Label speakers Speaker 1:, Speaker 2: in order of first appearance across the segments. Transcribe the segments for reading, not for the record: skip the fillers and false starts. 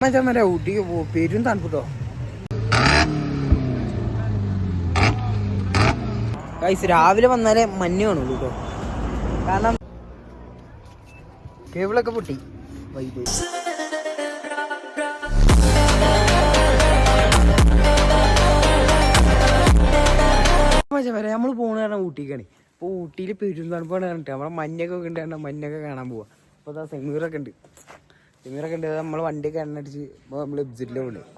Speaker 1: മച്ചാ ഊട്ടിക്ക് പെരും തണുപ്പുട്ടോ. ഗൈസ് രാവിലെ വന്നാലേ മഞ്ഞ് കാണുള്ളൂ കേട്ടോ. കാരണം കേബിളൊക്കെ പൊട്ടി. വൈബ് മച്ചാ വരാം. നമ്മൾ പോകണ കാരണം ഊട്ടിക്കാണ്. ഇപ്പോൾ ഊട്ടിയിൽ പെരും തണുപ്പാണ് പറഞ്ഞിട്ട് നമ്മളെ മഞ്ഞൊക്കെ ഉണ്ട്. മഞ്ഞൊക്കെ കാണാൻ പോവാ. അപ്പോൾ അതാ സെമീറൊക്കെ ഉണ്ട്. നമ്മൾ വണ്ടിയൊക്കെ എണ്ണടിച്ച് ഇപ്പോൾ നമ്മൾ എക്സിറ്റിൽ പോകുന്നുണ്ട്.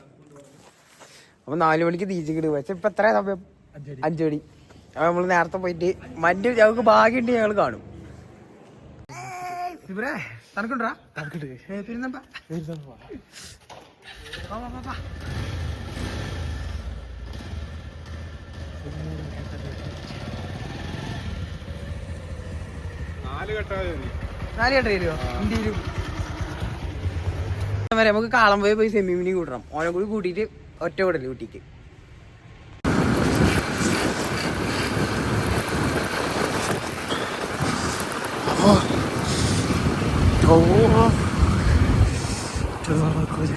Speaker 1: അപ്പോൾ 4 മണിക്ക് തിരിച്ചിട്ട് പക്ഷെ ഇപ്പം എത്ര സമയം 5 മണി. അപ്പോൾ നമ്മൾ നേരത്തെ പോയിട്ട് മഞ്ഞ് ഞങ്ങൾക്ക് ഭാഗ്യമുണ്ട് ഞങ്ങൾ കാണും. ഇവരെ തണുക്കുണ്ടാ പെരുന്നപ്പാ നാല് കെട്ട വരുമോ ഇന്ത്യയിലും വരെ നമുക്ക് കാളംപോയി പോയി സെമിമിനി കൂട്ടണം. ഓനെ കൂടി കൂട്ടിയിട്ട് ഒറ്റ വിടല് ഊട്ടിക്ക്.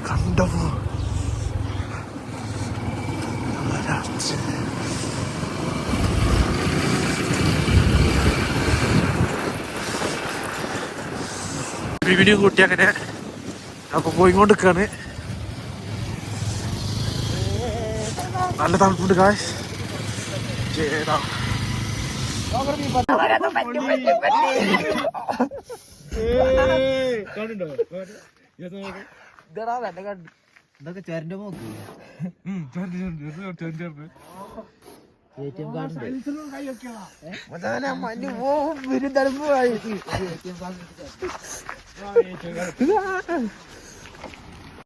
Speaker 2: കണ്ടപ്പോ വീഡിയോ കൂട്ടി അങ്ങനെ അപ്പൊ പോയിക്കൊണ്ടിരിക്കാണ്. നല്ല തണുപ്പുണ്ട് ഗായ്സ്.
Speaker 1: ഇതൊക്കെ ചേരന്റെ നോക്ക്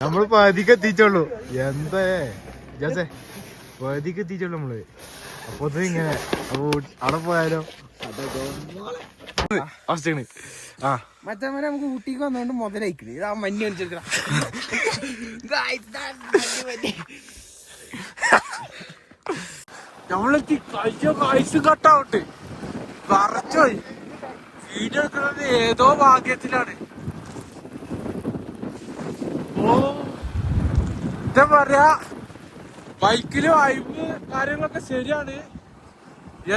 Speaker 2: നമ്മള് പതിക്ക് എത്തിച്ചുള്ളൂ. എന്താ ജോസേ പതിക്ക് എത്തിച്ചുള്ളൂ നമ്മള്. അപ്പൊ ഇങ്ങനെ അവിടെ പോയാലോ അവസ്ഥയാണ്.
Speaker 1: മറ്റേ നമുക്ക് ഊട്ടിക്ക് വന്നോണ്ട് മുതലായിക്കില്ല. ഇതാ മഞ്ഞ് കാണിച്ചെടുക്കണം.
Speaker 2: നമ്മളെത്തി കഴിച്ചോ ഐസ് കട്ടാവട്ടെ വറച്ചോയി. വീഡിയോ എടുക്കുന്നത് ഏതോ ഭാഗ്യത്തിലാണ്. ഓ എന്താ പറയാ, ബൈക്കില് വൈബ് കാര്യങ്ങളൊക്കെ ശരിയാണ്.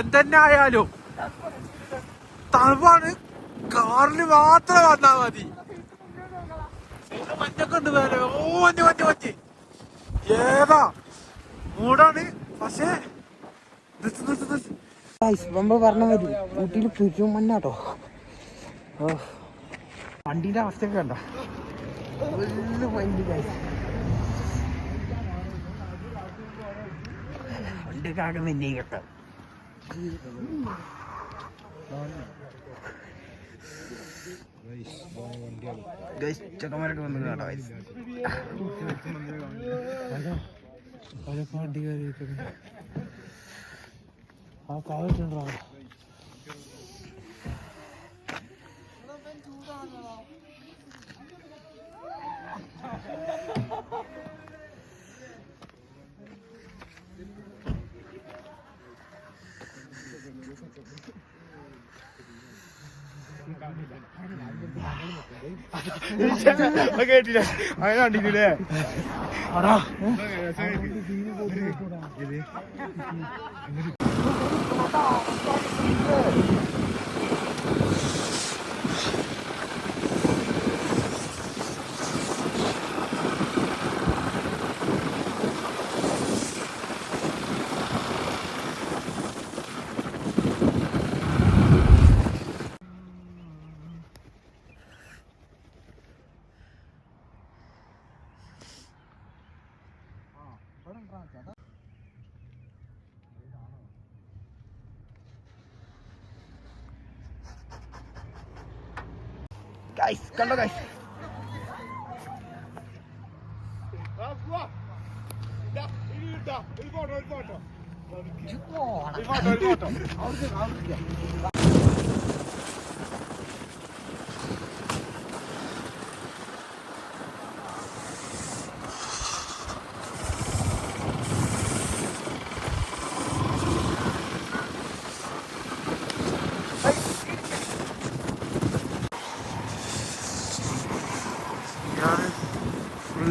Speaker 2: എന്തെന്നെ ആയാലും തണുപ്പാണ്. കാറിന് മാത്രം വന്നാ മതി. മഞ്ഞൊക്കെ ഉണ്ട് വേറെ. ഓ മഞ്ഞ് ഏതാ മൂടാണ്. പക്ഷേ
Speaker 1: നമ്മൾ പറഞ്ഞ മതി ഊട്ടിയിൽ പെരും മഞ്ഞാട്ടോ. വണ്ടീന്റെ അവസ്ഥയൊക്കെ കണ്ട വണ്ടിയൊക്കെ ആകെ മെന്നെ കേട്ടോ. ചെക്കന്മാരൊക്കെ വന്നു കേട്ടോ.
Speaker 2: ആ കാറ്റുണ്ടോ കേട്ടില്ല അങ്ങനെ കണ്ടില്ലേ.
Speaker 1: കണ്ടോ ഗൈസ്,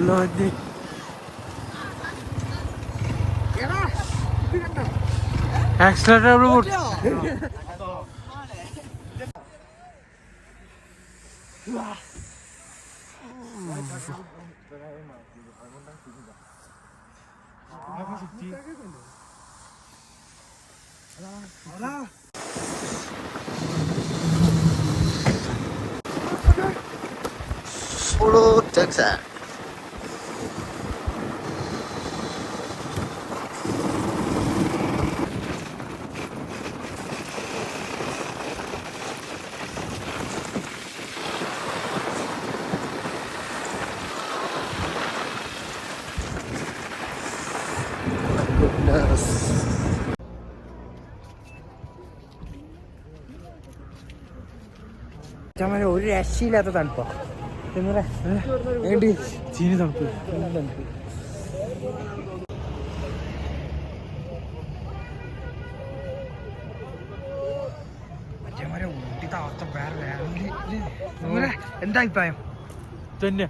Speaker 2: നല്ല മഞ്ഞ്. ആക്സിലേറ്റർ പൊട്ടി.
Speaker 1: ഒരു രക്ഷയില്ലാത്ത തണുപ്പാ.
Speaker 2: ചീനി തണുപ്പ്.
Speaker 1: എന്താ അഭിപ്രായം
Speaker 2: തന്നെ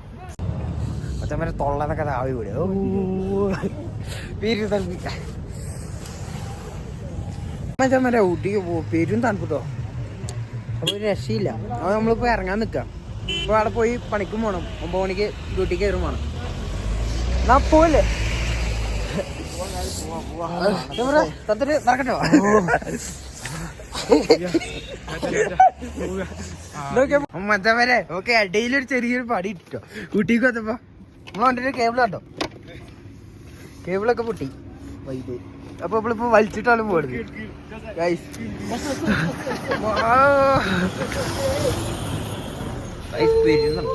Speaker 1: മറ്റേ തൊള്ളതൊക്കെ താവി വിടും. മറ്റേ ഊട്ടിക്ക് പെരും തണുപ്പിട്ടോ. അപ്പൊ ഒരു രക്ഷയില്ല. അത് നമ്മളിപ്പോ ഇറങ്ങാൻ നിക്കാം. ഇപ്പൊ അവിടെ പോയി പണിക്കും പോണം. 9 മണിക്ക് ഡ്യൂട്ടിക്ക് കയറും വേണം. എന്നാ പോവല്ലേ തത്തിട്ട് നടക്കട്ടോ. മറ്റവരെ ഓക്കെ ഇടയിലൊരു ചെറിയൊരു പടി ഇട്ടോ. ഊട്ടിക്ക് വന്നപ്പോ നമ്മൾ വണ്ടിന്റെ കേബിൾ കണ്ടോ, കേബിളൊക്കെ പൊട്ടി വൈകി. അപ്പൊ നമ്മളിപ്പോ വലിച്ചിട്ടാണ് പോടുന്നത്. വരുന്നുണ്ട്.